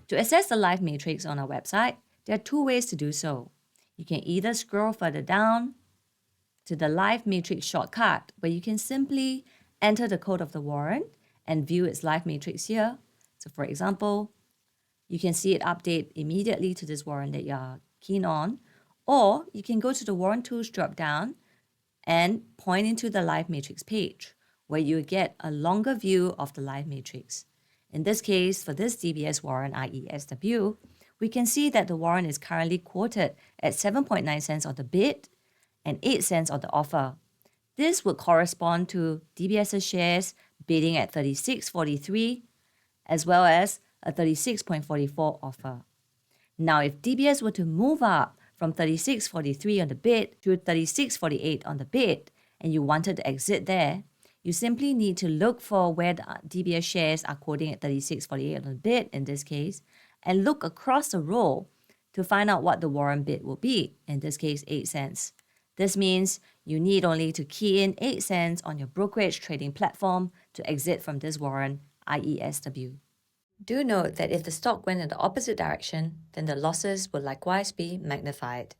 To access the live matrix on our website, there are two ways to do so. You can either scroll further down to the live matrix shortcut, where you can simply enter the code of the warrant and view its live matrix here. So for example, you can see it update immediately to this warrant that you're keen on, or you can go to the Warrant Tools drop-down and point into the live matrix page, where you get a longer view of the live matrix. In this case, for this DBS warrant, i.e. SW, we can see that the warrant is currently quoted at 7.9 cents on the bid and 8 cents on the offer. This would correspond to DBS's shares bidding at 36.43 as well as a 36.44 offer. Now, if DBS were to move up from 36.43 on the bid to 36.48 on the bid, and you wanted to exit there, you simply need to look for where the DBS shares are quoting at 36.48 on the bid in this case, and look across the row to find out what the warrant bid will be, in this case 8 cents. This means you need only to key in 8 cents on your brokerage trading platform to exit from this warrant, i.e. SW. Do note that if the stock went in the opposite direction, then the losses will likewise be magnified.